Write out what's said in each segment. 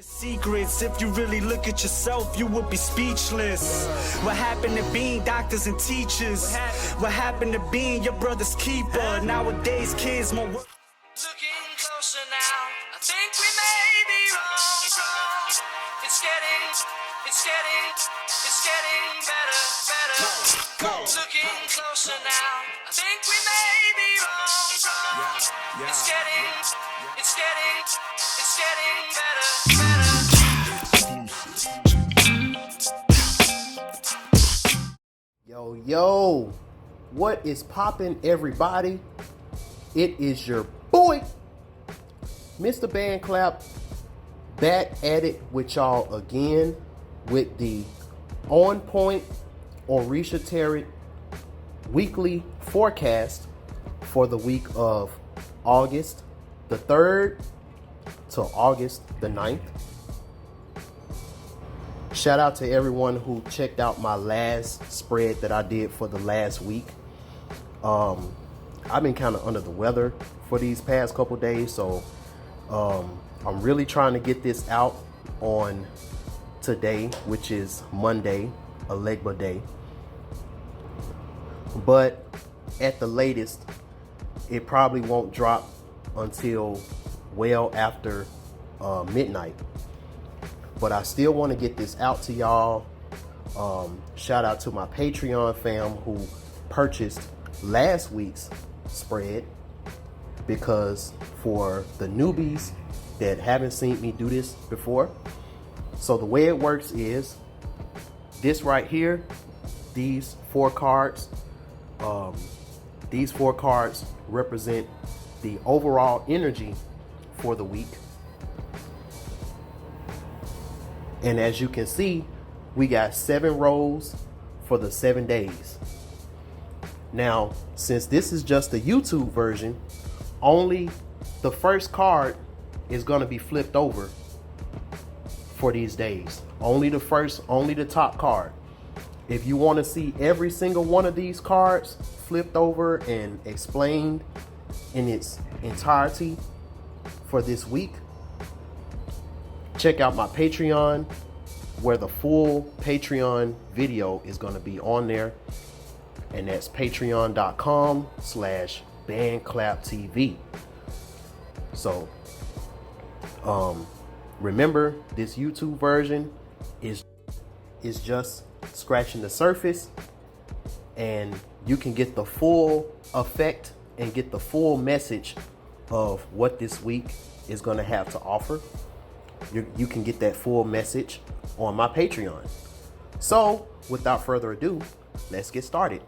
Secrets, if you really look at yourself, you would be speechless. What happened to being doctors and teachers? What happened to being your brother's keeper? Nowadays, kids more. Looking closer now, I think we may be wrong. It's getting better. Looking closer now, I think we may be wrong. It's getting better. Yo, what is poppin', everybody? It is your boy, Mr.BandClap, back at it with y'all again with the on point Orisha Tarot weekly forecast for the week of August the 3rd to August the 9th. Shout out to everyone who checked out my last spread that I did for the last week. I've been kind of under the weather for these past couple days, so I'm really trying to get this out on today, which is Monday, Elegba Day. But at the latest, it probably won't drop until well after midnight. But I still want to get this out to y'all. Shout out to my Patreon fam who purchased last week's spread, because for the newbies that haven't seen me do this before, so the way it works is this right here, these four cards represent the overall energy for the week. And as you can see, we got 7 rows for the 7 days. Now, since this is just the YouTube version, only the first card is going to be flipped over for these days. Only the top card. If you want to see every single one of these cards flipped over and explained in its entirety for this week, check out my Patreon, where the full Patreon video is going to be on there. And that's patreon.com/bandclaptv. So, remember, this YouTube version is just scratching the surface, and you can get the full effect and get the full message of what this week is going to have to offer. You can get that full message on my Patreon. So, without further ado, let's get started.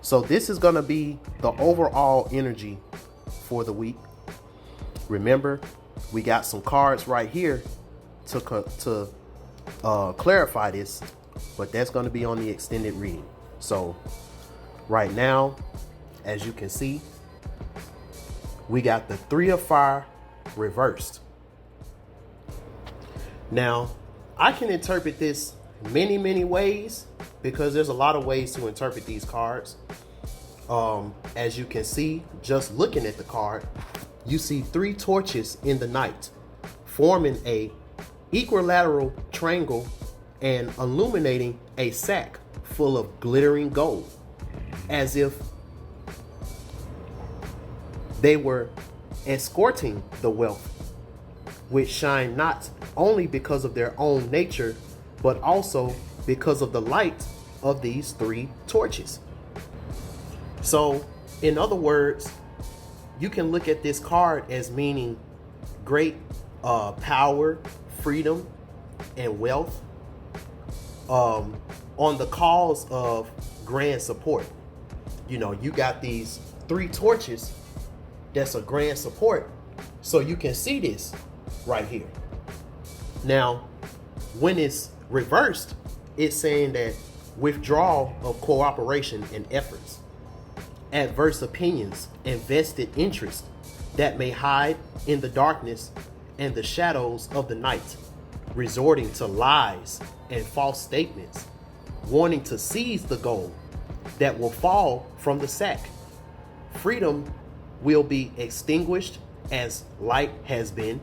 So this is going to be the overall energy for the week. Remember, we got some cards right here to clarify this, but that's going to be on the extended reading. So right now, as you can see, we got the 3 of Fire reversed. Now, I can interpret this many ways, because there's a lot of ways to interpret these cards. As you can see, just looking at the card, you see 3 torches in the night forming a equilateral triangle and illuminating a sack full of glittering gold, as if they were escorting the wealth, which shine not only because of their own nature, but also because of the light of these 3 torches. So, in other words, you can look at this card as meaning great power, freedom, and wealth on the cause of grand support. You know, you got these 3 torches that's a grand support. So you can see this right here. Now, when it's reversed, it's saying that withdrawal of cooperation and efforts, adverse opinions and vested interest that may hide in the darkness and the shadows of the night, resorting to lies and false statements, wanting to seize the gold that will fall from the sack. Freedom will be extinguished as light has been.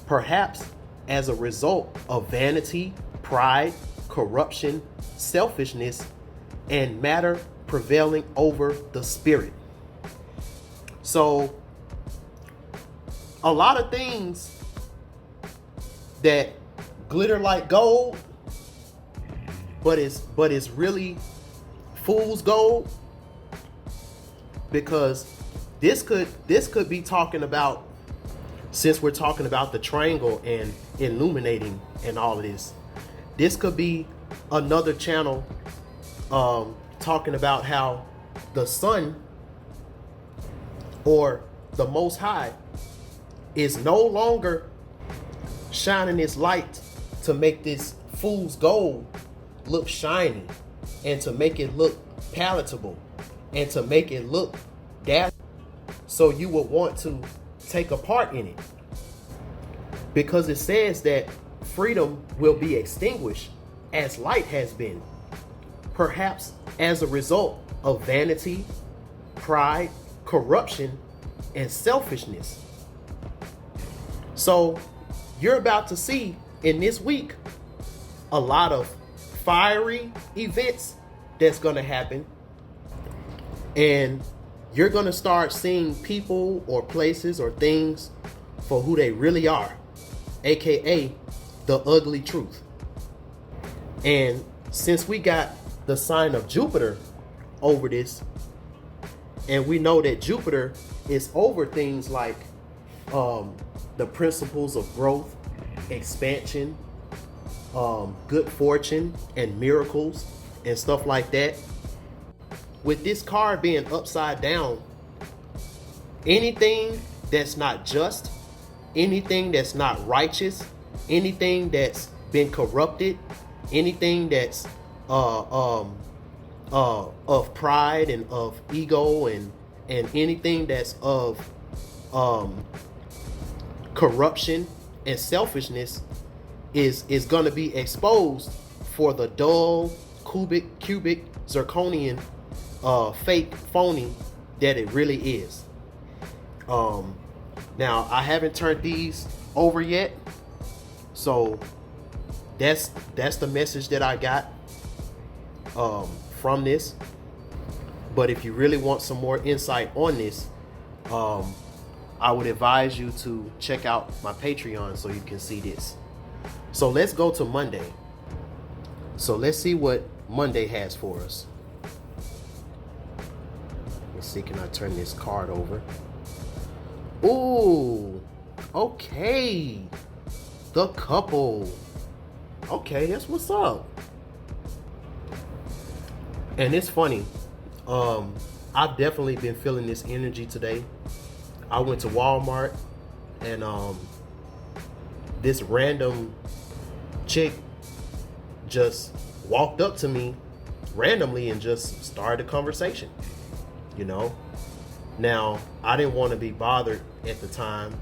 Perhaps as a result of vanity, pride, corruption, selfishness, and matter prevailing over the spirit. So a lot of things that glitter like gold, but it's really fool's gold, because this could be talking about, since we're talking about the triangle and illuminating and all of this could be another channel talking about how the sun or the Most High is no longer shining its light to make this fool's gold look shiny, and to make it look palatable, and to make it look dazzling, so you would want to take a part in it. Because it says that freedom will be extinguished as light has been, perhaps as a result of vanity, pride, corruption, and selfishness. So you're about to see in this week a lot of fiery events that's going to happen, and you're going to start seeing people or places or things for who they really are, aka the ugly truth. And since we got the sign of Jupiter over this, and we know that Jupiter is over things like the principles of growth, expansion, good fortune, and miracles and stuff like that. With this card being upside down, anything that's not just, anything that's not righteous, anything that's been corrupted, anything that's of pride and of ego, and anything that's of corruption and selfishness is going to be exposed for the dull, cubic, zirconian, fake, phony that it really is. Now, I haven't turned these over yet, so that's the message that I got from this. But if you really want some more insight on this, I would advise you to check out my Patreon so you can see this. So let's go to Monday. So let's see what Monday has for us. Let's see, can I turn this card over? Ooh, okay. The Couple. Okay, that's what's up. And it's funny. I've definitely been feeling this energy today. I went to Walmart, and this random chick just walked up to me randomly and just started a conversation, you know. Now, I didn't want to be bothered at the time,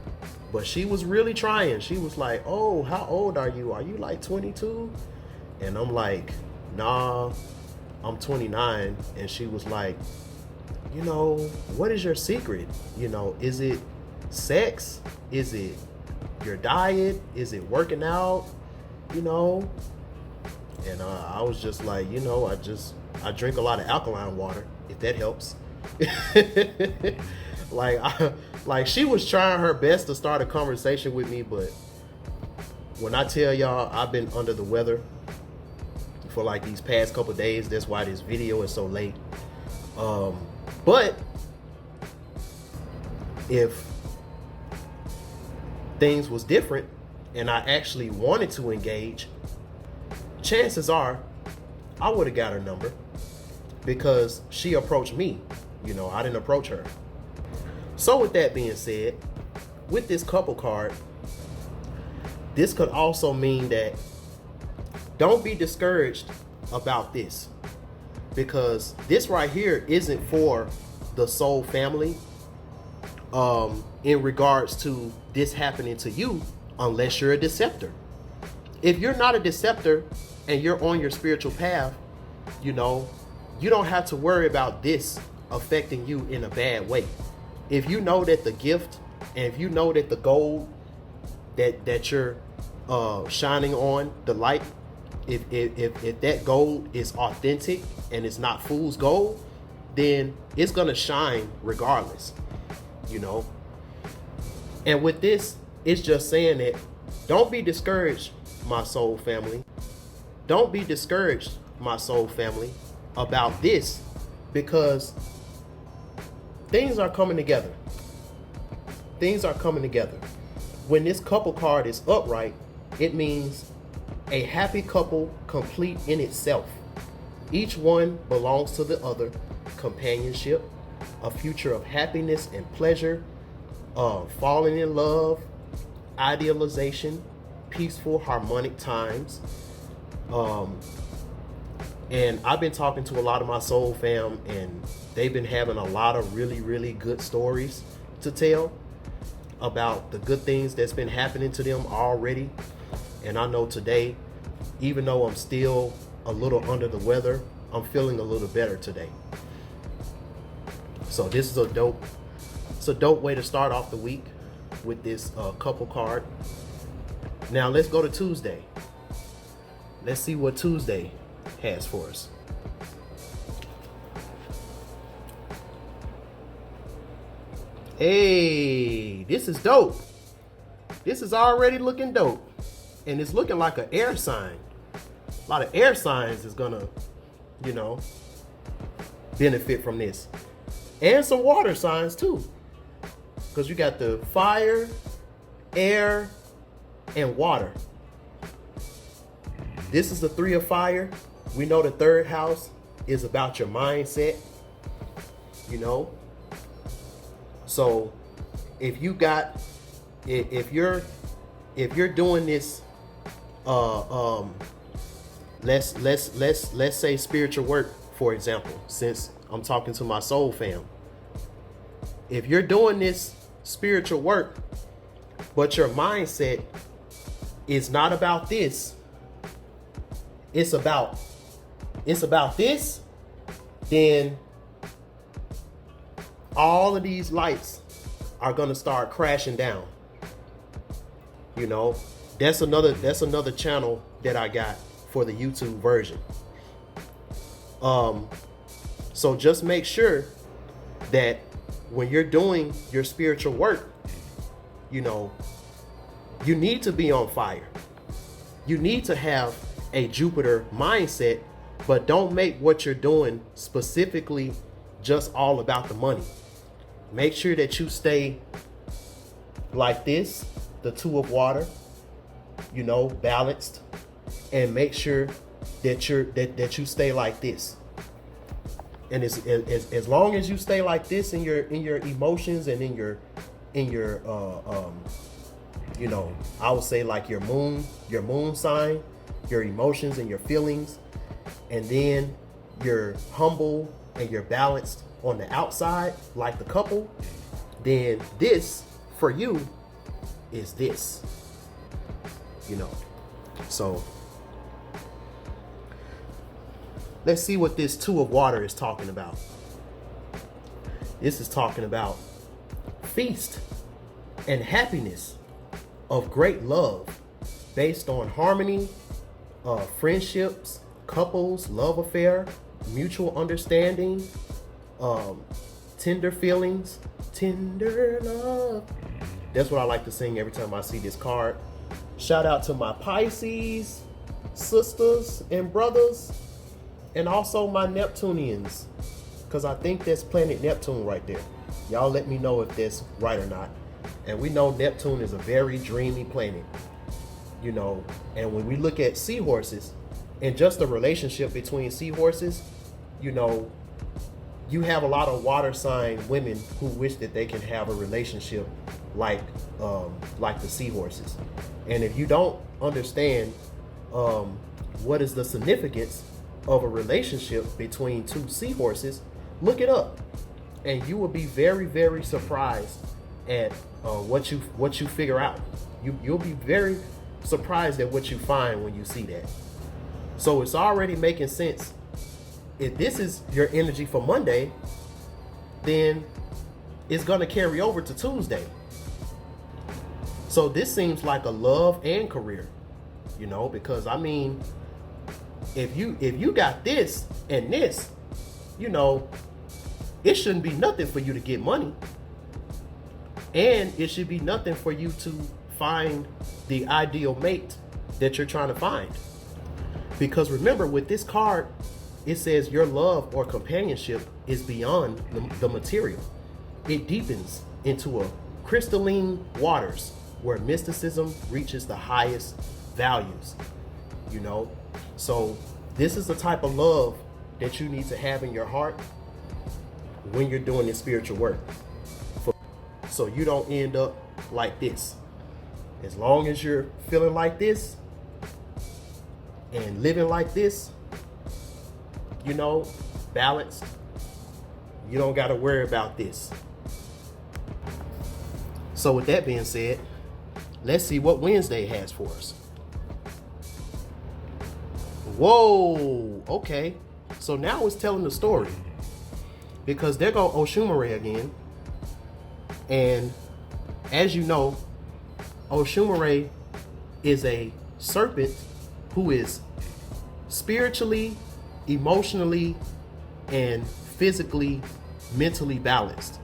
but she was really trying. She was like, "Oh, how old are you? Are you like 22?" And I'm like, "Nah, I'm 29." And she was like, "You know, what is your secret? You know, is it sex? Is it your diet? Is it working out? You know?" And I was just like, you know, I drink a lot of alkaline water, if that helps. like she was trying her best to start a conversation with me, but when I tell y'all I've been under the weather for like these past couple days, that's why this video is so late. But if things was different and I actually wanted to engage, chances are I would have got her number, because she approached me. You know, I didn't approach her. So with that being said, with this couple card, this could also mean that don't be discouraged about this, because this right here isn't for the soul family in regards to this happening to you, unless you're a deceptor. If you're not a deceptor and you're on your spiritual path, you know, you don't have to worry about this affecting you in a bad way. If you know that the gift, and if you know that the gold that you're shining on the light, if that gold is authentic and it's not fool's gold, then it's gonna shine regardless, you know. And with this, it's just saying that don't be discouraged, my soul family. Don't be discouraged, my soul family, about this, because things are coming together. Things are coming together. When this couple card is upright, it means a happy couple complete in itself. Each one belongs to the other. Companionship, a future of happiness and pleasure, falling in love, idealization, peaceful, harmonic times. And I've been talking to a lot of my soul fam, and they've been having a lot of really, really good stories to tell about the good things that's been happening to them already. And I know today, even though I'm still a little under the weather, I'm feeling a little better today. So this is it's a dope way to start off the week with this couple card. Now let's go to Tuesday. Let's see what Tuesday has for us. Hey, this is dope. This is already looking dope. And it's looking like an air sign. A lot of air signs is gonna, you know, benefit from this. And some water signs too. Because you got the fire, air, and water. This is the 3 of fire. We know the 3rd house is about your mindset, you know. So if you got, if you're doing this, let's say spiritual work, for example, since I'm talking to my soul fam. If you're doing this spiritual work, but your mindset is not about this, it's about this, then all of these lights are gonna start crashing down. You know, that's another channel that I got for the YouTube version. So just make sure that when you're doing your spiritual work, you know, you need to be on fire. You need to have a Jupiter mindset, but don't make what you're doing specifically just all about the money. Make sure that you stay like this, the 2 of water, you know, balanced, and make sure that you stay like this. And as long as you stay like this in your emotions and in your you know, I would say like your moon sign, your emotions and your feelings, and then you're humble and you're balanced on the outside like the couple, then this for you is this, you know. So let's see what this 2 of water is talking about. This is talking about feast and happiness of great love based on harmony, friendships, couples, love affair, mutual understanding, tender feelings, tender love. That's what I like to sing every time I see this card. Shout out to my Pisces sisters and brothers, and also my Neptunians, because I think that's planet Neptune right there. Y'all let me know if that's right or not. And we know Neptune is a very dreamy planet, you know. And when we look at seahorses and just the relationship between seahorses, you know, you have a lot of water sign women who wish that they can have a relationship like the seahorses. And if you don't understand what is the significance of a relationship between 2 seahorses, look it up, and you will be very, very surprised at what you figure out. You'll be very surprised at what you find when you see that. So it's already making sense. If this is your energy for Monday, then it's gonna carry over to Tuesday. So this seems like a love and career. You know, because I mean, if you got this and this, you know, it shouldn't be nothing for you to get money. And it should be nothing for you to find the ideal mate that you're trying to find. Because remember, with this card, it says your love or companionship is beyond the material. It deepens into a crystalline waters where mysticism reaches the highest values, you know? So this is the type of love that you need to have in your heart when you're doing this spiritual work. So you don't end up like this. As long as you're feeling like this and living like this, you know, balanced, you don't got to worry about this. So with that being said, let's see what Wednesday has for us. Whoa, okay. So now it's telling the story. Because there go Oshumare again. And as you know, Oshumare is a serpent who is spiritually, emotionally, and physically, mentally balanced.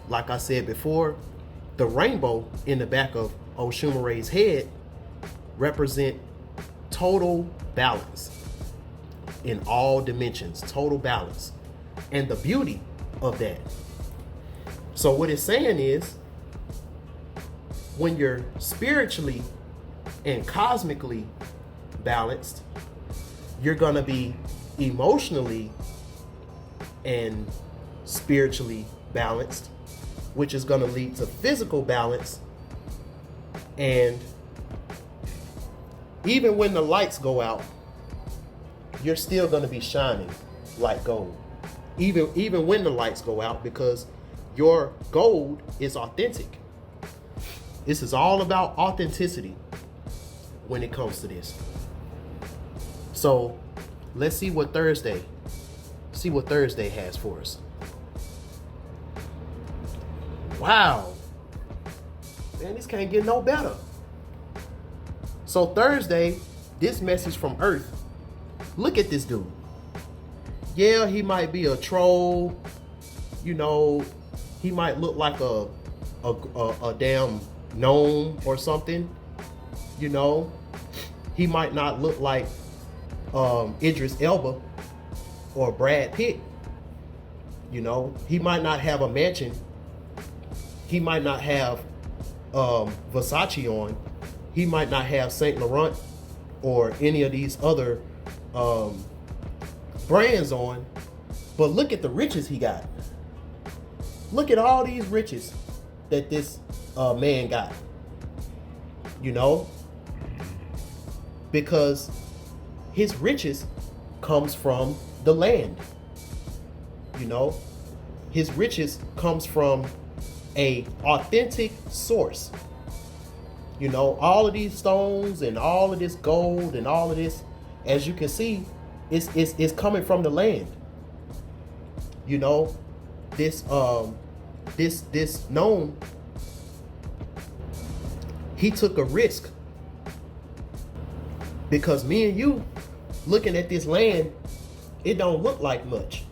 Like I said before, the rainbow in the back of Oshumare's head represent total balance in all dimensions, total balance, and the beauty of that. So what it's saying is, when you're spiritually and cosmically balanced, you're going to be emotionally and spiritually balanced, which is going to lead to physical balance. And even when the lights go out, you're still going to be shining like gold. Even when the lights go out, because your gold is authentic. This is all about authenticity when it comes to this. So let's see what Thursday has for us. Wow. Man, this can't get no better. So Thursday, this message from Earth. Look at this dude. Yeah, he might be a troll. You know, he might look like a damn gnome or something. You know, he might not look like Idris Elba or Brad Pitt. You know, he might not have a mansion. He might not have Versace on. He might not have Saint Laurent or any of these other brands on. But look at the riches he got. Look at all these riches that this man got. You know, because his riches comes from the land. You know, his riches comes from a authentic source. You know, all of these stones and all of this gold and all of this, as you can see, is coming from the land. You know, this gnome, he took a risk, because me and you looking at this land, it don't look like much.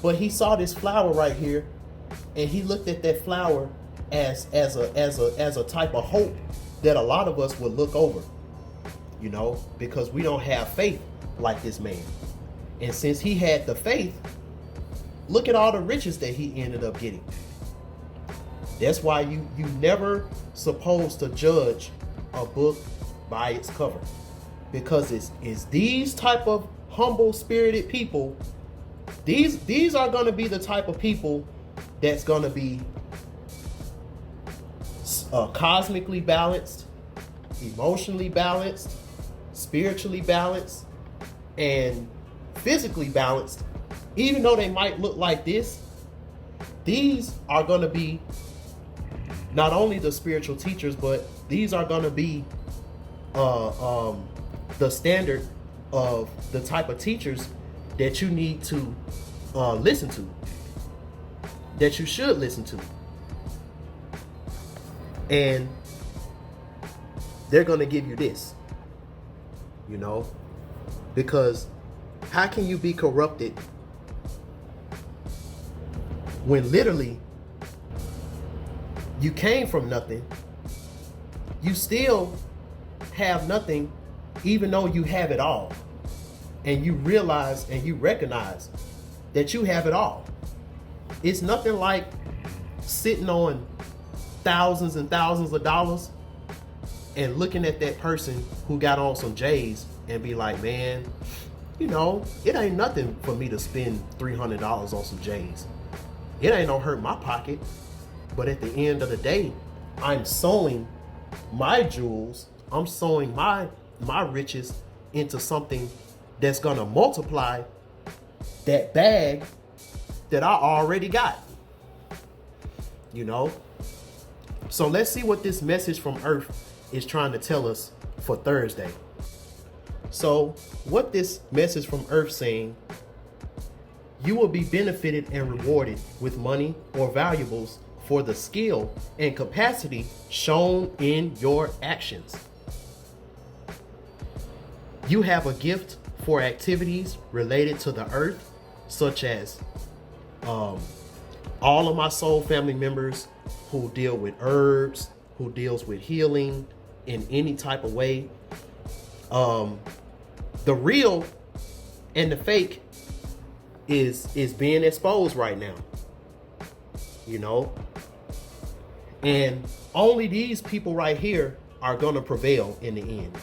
But he saw this flower right here, and he looked at that flower as a type of hope that a lot of us would look over, you know, because we don't have faith like this man. And since he had the faith, look at all the riches that he ended up getting. That's why you never supposed to judge a book by its cover, because it's these type of humble spirited people. These are going to be the type of people that's going to be cosmically balanced, emotionally balanced, spiritually balanced, and physically balanced. Even though they might look like this, these are going to be not only the spiritual teachers, but these are going to be the standard of the type of teachers that you need to listen to, that you should listen to. And they're going to give you this, because how can you be corrupted when literally you came from nothing? You still have nothing, even though you have it all. And you realize and you recognize that you have it all. It's nothing like sitting on thousands and thousands of dollars and looking at that person who got on some J's and be like, man, it ain't nothing for me to spend $300 on some J's. It ain't gonna hurt my pocket. But at the end of the day, I'm sowing my jewels, I'm sowing my riches into something that's gonna multiply that bag that I already got. So let's see what this message from Earth is trying to tell us for Thursday. So what this message from Earth saying, you will be benefited and rewarded with money or valuables for the skill and capacity shown in your actions. You have a gift for activities related to the earth, such as all of my soul family members who deal with herbs, who deals with healing in any type of way. The real and the fake is being exposed right now, and only these people right here are gonna prevail in the end.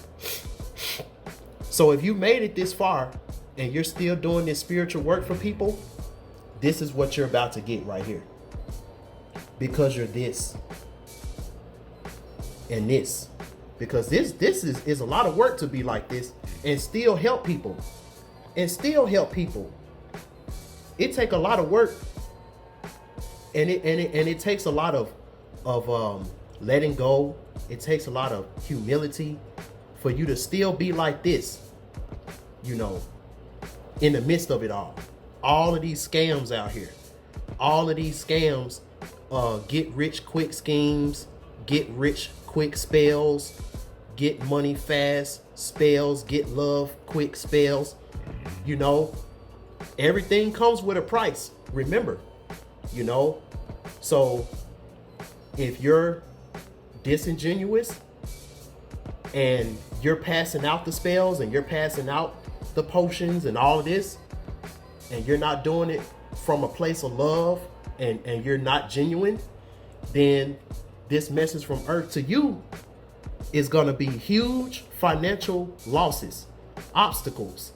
So if you made it this far and you're still doing this spiritual work for people, this is what you're about to get right here, because you're this and this. Because this is a lot of work to be like this and still help people. It takes a lot of work, and it takes a lot of letting go. It takes a lot of humility for you to still be like this, in the midst of it all. All of these scams out here, all of these scams, get rich quick schemes, get rich quick spells, get money fast spells, get love quick spells. Everything comes with a price, remember, so if you're disingenuous and you're passing out the spells and you're passing out the potions and all of this, and you're not doing it from a place of love, and you're not genuine, then this message from Earth to you is going to be huge financial losses, obstacles,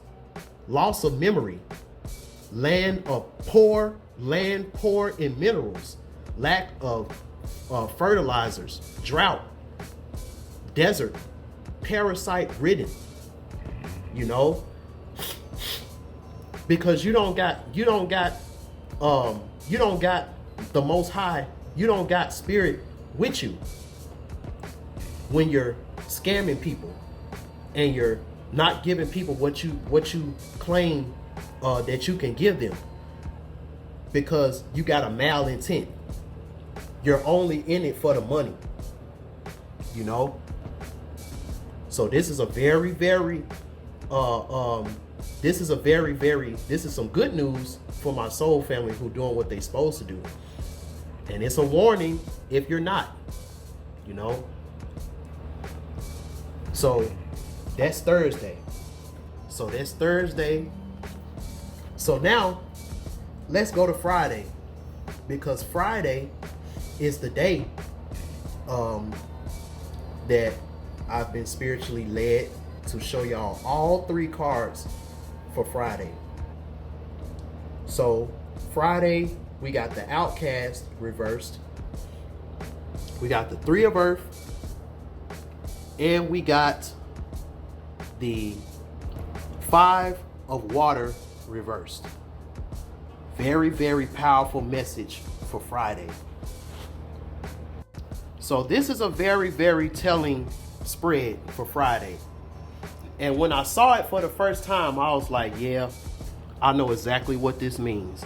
loss of memory, land poor in minerals, lack of fertilizers, drought, desert, parasite ridden, because you don't got the Most High, you don't got spirit with you when you're scamming people and you're not giving people what you claim that you can give them, because you got a malintent. You're only in it for the money, So this is a very, very, this is some good news for my soul family who doing what they supposed to do. And it's a warning if you're not, So that's Thursday. So now let's go to Friday, because Friday is the day that I've been spiritually led to show y'all all 3 cards for Friday. So Friday, we got the Outcast reversed, we got the 3 of Earth, and we got the 5 of Water reversed. Very, very powerful message for Friday. So this is a very, very telling spread for Friday. And when I saw it for the first time, I was like, yeah, I know exactly what this means.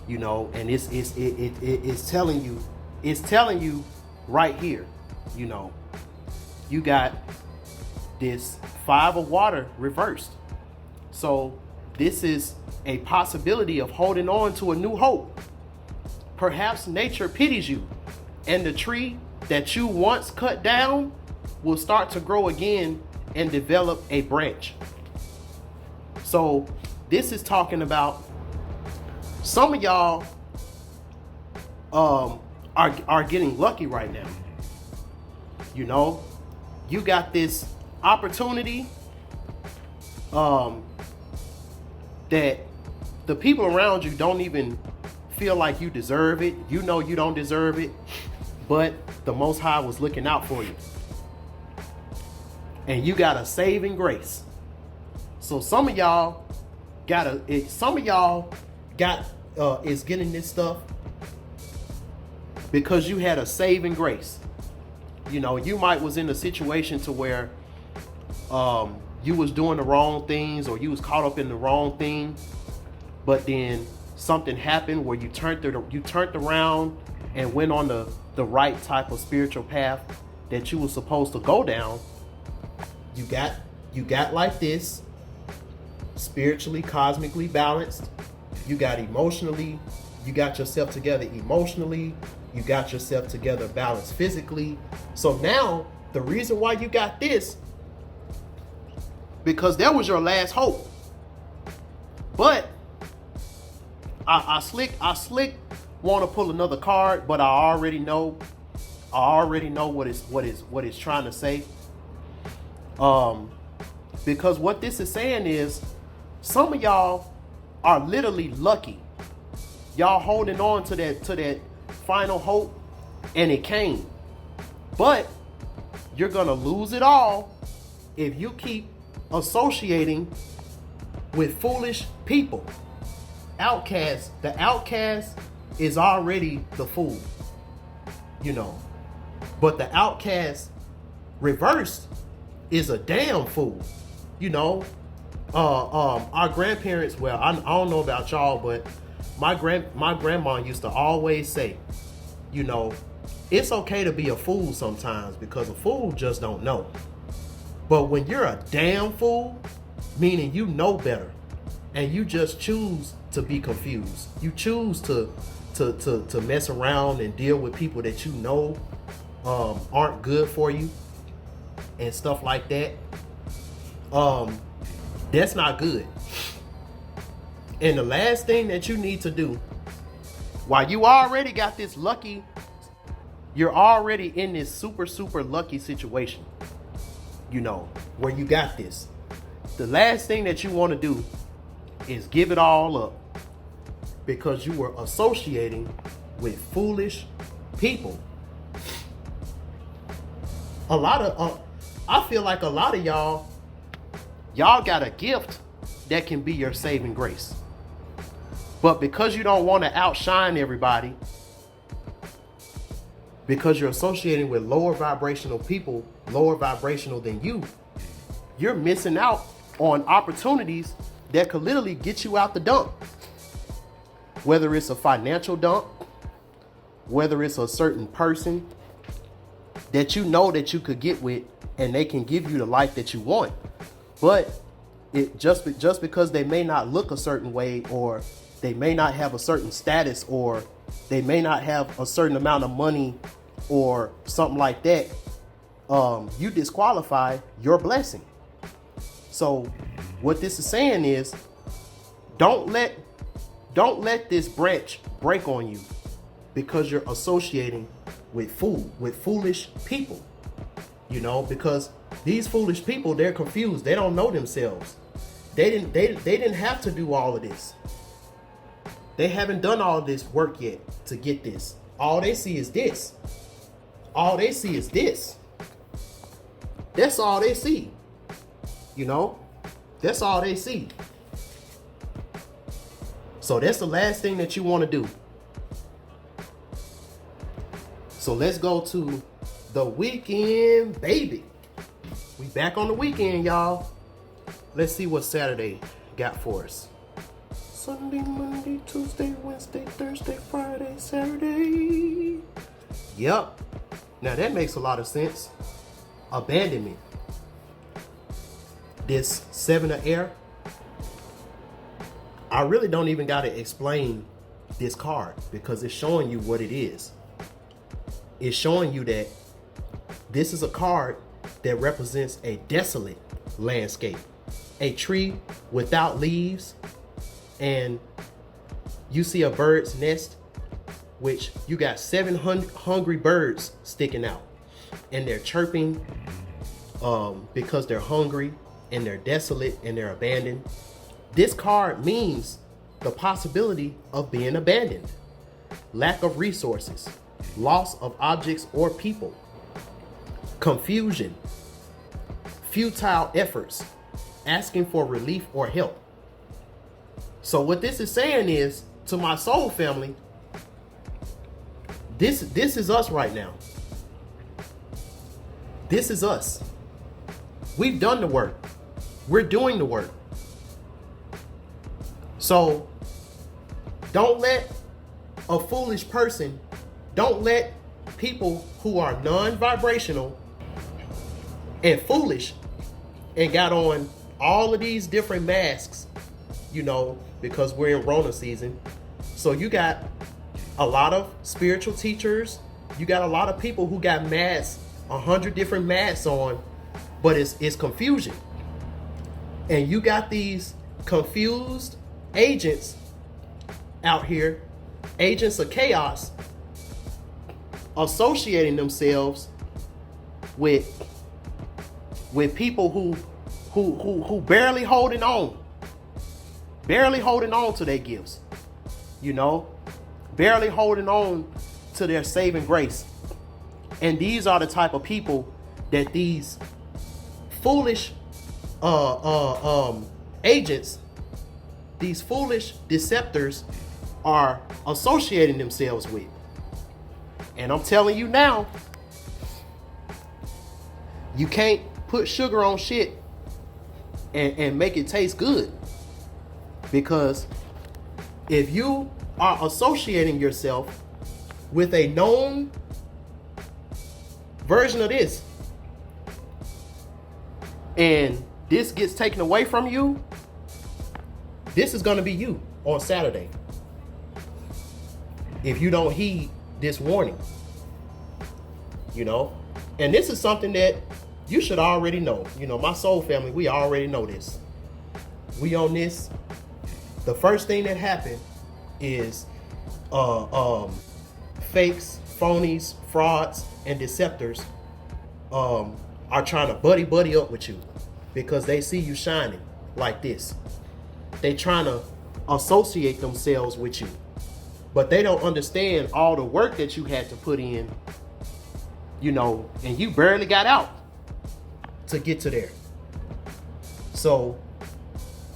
And it's telling you right here, you got this 5 of water reversed. So this is a possibility of holding on to a new hope. Perhaps nature pities you, and the tree that you once cut down will start to grow again and develop a branch. So this is talking about some of y'all are getting lucky right now. You know, you got this opportunity that the people around you don't even feel like you deserve it. You know you don't deserve it, but the Most High was looking out for you. And you got a saving grace. So some of y'all is getting this stuff because you had a saving grace. You know, you might was in a situation to where you was doing the wrong things, or you was caught up in the wrong thing, but then something happened where you turned around and went on the right type of spiritual path that you were supposed to go down. You got like this, spiritually, cosmically balanced. You got emotionally, you got yourself together emotionally, you got yourself together balanced physically. So now the reason why you got this, because that was your last hope. But I slick want to pull another card, but I already know what it's trying to say. Because what this is saying is, some of y'all are literally lucky. Y'all holding on to that final hope, and it came. But you're gonna lose it all if you keep associating with foolish people. Outcast. The outcast is already the fool, you know. But the outcast reversed is a damn fool, you know. Our grandparents, well, I don't know about y'all, but my grandma used to always say, you know, it's okay to be a fool sometimes, because a fool just don't know. But when you're a damn fool, meaning you know better, and you just choose to be confused, you choose to mess around and deal with people that you know aren't good for you and stuff like that, that's not good. And the last thing that you need to do, while you already got this lucky, you're already in this super lucky situation, you know, where you got this. The last thing that you want to do is give it all up, because you were associating with foolish people. I feel like a lot of y'all got a gift that can be your saving grace. But because you don't want to outshine everybody, because you're associating with lower vibrational people, lower vibrational than you, you're missing out on opportunities that could literally get you out the dump. Whether it's a financial dump, whether it's a certain person that you know that you could get with and they can give you the life that you want. But it just because they may not look a certain way, or they may not have a certain status, or they may not have a certain amount of money or something like that, you disqualify your blessing. So what this is saying is, don't let this branch break on you because you're associating with foolish people. You know, because these foolish people, they're confused. They don't know themselves. They didn't have to do all of this. They haven't done all this work yet to get this. All they see is this. All they see is this. That's all they see. You know, that's all they see. So that's the last thing that you want to do. So let's go to the weekend, baby. We back on the weekend, y'all. Let's see what Saturday got for us. Sunday, Monday, Tuesday, Wednesday, Thursday, Friday, Saturday. Yep. Now that makes a lot of sense. abandonment. This Seven of Air, I really don't even got to explain this card because it's showing you what it is. It's showing you that this is a card that represents a desolate landscape, a tree without leaves, and you see a bird's nest, which you got 7 hungry birds sticking out, and they're chirping because they're hungry and they're desolate and they're abandoned. This card means the possibility of being abandoned, lack of resources, loss of objects or people, confusion, futile efforts, asking for relief or help. So what this is saying is, to my soul family, this is us right now. This is us. We've done the work. We're doing the work. So don't let a foolish person, don't let people who are non-vibrational and foolish and got on all of these different masks, you know, because we're in Rona season. So you got a lot of spiritual teachers. You got a lot of people who got masks, 100 different masks on, but it's confusion. And you got these confused agents out here, agents of chaos, associating themselves with people who barely holding on to their gifts, you know, barely holding on to their saving grace. And these are the type of people that these foolish agents, these foolish deceptors are associating themselves with. And I'm telling you now, you can't put sugar on shit and make it taste good. Because if you are associating yourself with a known version of this, and this gets taken away from you, this is going to be you on Saturday if you don't heed this warning, you know. And this is something that you should already know. You know, my soul family, we already know this. We on this. The first thing that happened is fakes, phonies, frauds, and deceptors are trying to buddy up with you because they see you shining like this. They trying to associate themselves with you, but they don't understand all the work that you had to put in, you know, and you barely got out to get to there. So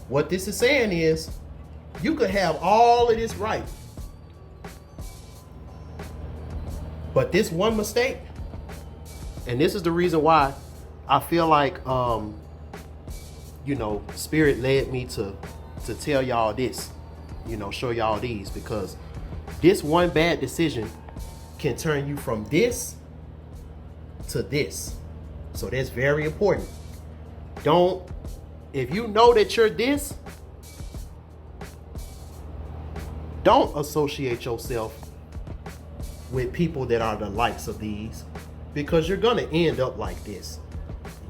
what this is saying is, you could have all of this right, but this one mistake, and this is the reason why I feel like, you know, Spirit led me to tell y'all this, you know, show y'all these, because this one bad decision can turn you from this to this. So that's very important. If you know that you're this, don't associate yourself with people that are the likes of these, because you're gonna end up like this.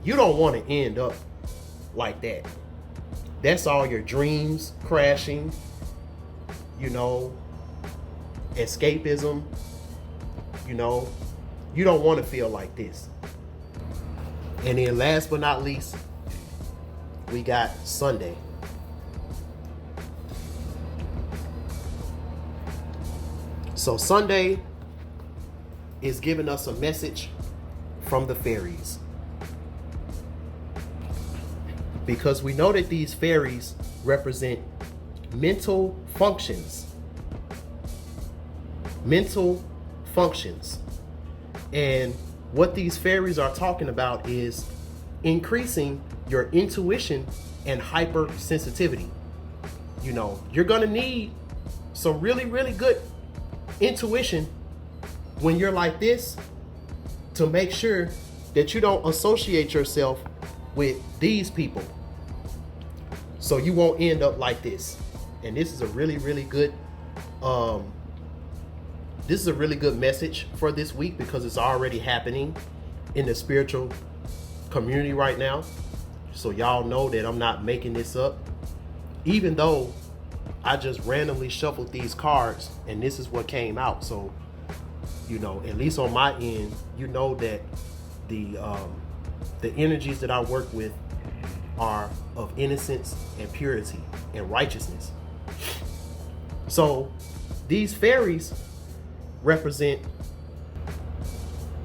You don't want to end up like that. That's all your dreams crashing, you know, escapism, you know. You don't want to feel like this. And then last but not least, we got Sunday. So Sunday is giving us a message from the fairies. Because we know that these fairies represent mental functions. Mental functions. And what these fairies are talking about is increasing your intuition and hypersensitivity. You know, you're gonna need some really, really good intuition when you're like this, to make sure that you don't associate yourself with these people, so you won't end up like this. And this is a really, really good message for this week, because it's already happening in the spiritual community right now. So y'all know that I'm not making this up, even though I just randomly shuffled these cards and this is what came out. So, you know, at least on my end, you know that the energies that I work with are of innocence and purity and righteousness. So these fairies represent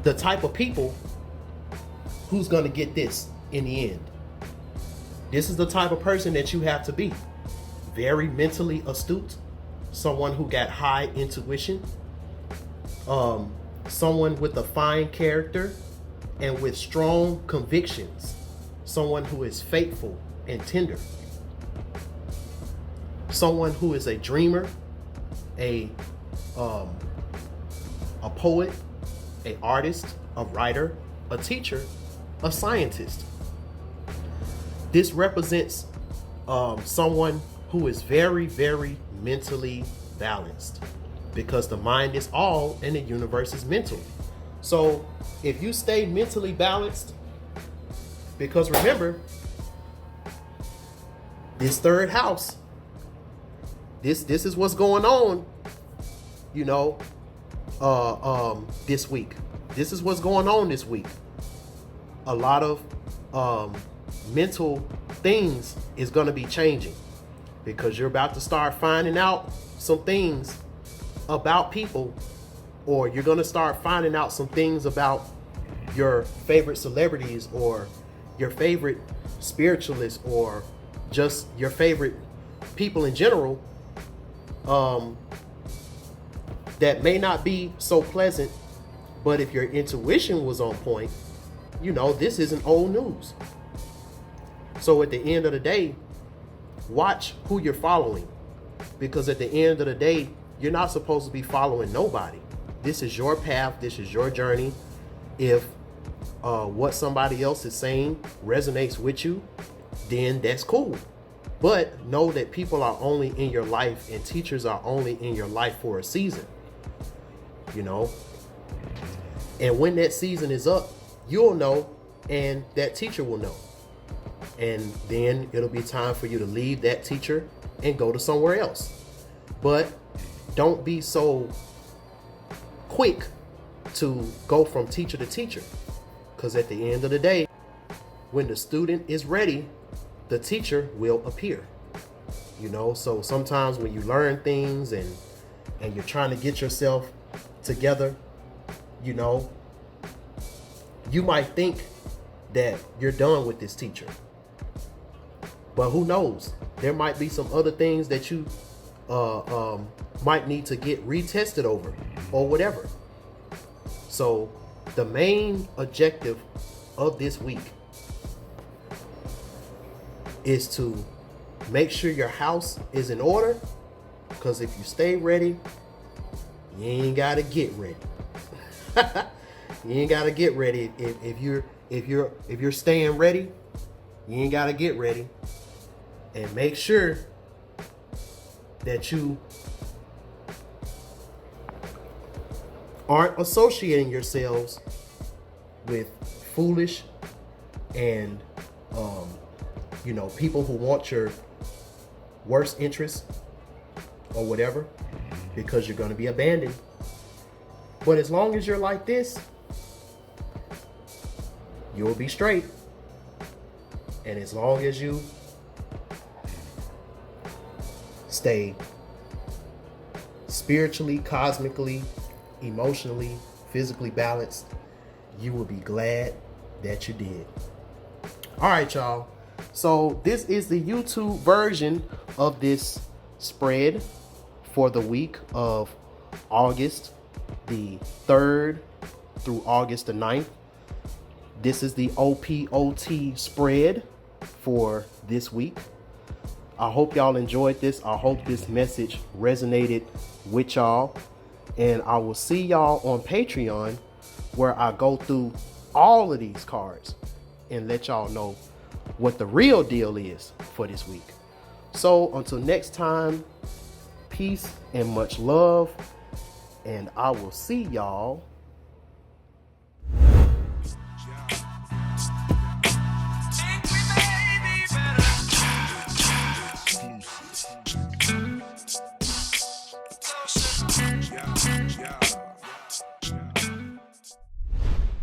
the type of people who's going to get this in the end. This is the type of person that you have to be. Very mentally astute, someone who got high intuition, someone with a fine character and with strong convictions, someone who is faithful and tender, someone who is a dreamer, a poet, an artist, a writer, a teacher, a scientist. This represents someone who is very, very mentally balanced, because the mind is all and the universe is mental. So if you stay mentally balanced, because remember, this third house, this is what's going on, you know, this week. This is what's going on this week. A lot of mental things is going to be changing, because you're about to start finding out some things about people, or you're going to start finding out some things about your favorite celebrities, or your favorite spiritualists, or just your favorite people in general, that may not be so pleasant. But if your intuition was on point, you know, this isn't old news. So at the end of the day, watch who you're following, because at the end of the day, you're not supposed to be following nobody. This is your path. This is your journey. If what somebody else is saying resonates with you, then that's cool. But know that people are only in your life, and teachers are only in your life for a season, you know. And when that season is up, you'll know, and that teacher will know. And then it'll be time for you to leave that teacher and go to somewhere else. But don't be so quick to go from teacher to teacher, because at the end of the day, when the student is ready, the teacher will appear. You know, so sometimes when you learn things and you're trying to get yourself together, you know, you might think that you're done with this teacher. But who knows? There might be some other things that you might need to get retested over or whatever. So the main objective of this week is to make sure your house is in order, because if you stay ready, you ain't gotta get ready. You ain't gotta get ready. If you're staying ready, you ain't gotta get ready. And make sure that you aren't associating yourselves with foolish and you know, people who want your worst interests or whatever, because you're going to be abandoned. But as long as you're like this, you'll be straight. And as long as you stay spiritually, cosmically, emotionally, physically balanced, you will be glad that you did. All right, y'all. So this is the YouTube version of this spread for the week of August the 3rd through August the 9th. This is the OPOT spread for this week. I hope y'all enjoyed this. I hope this message resonated with y'all. And I will see y'all on Patreon, where I go through all of these cards and let y'all know what the real deal is for this week. So until next time, peace and much love, and I will see y'all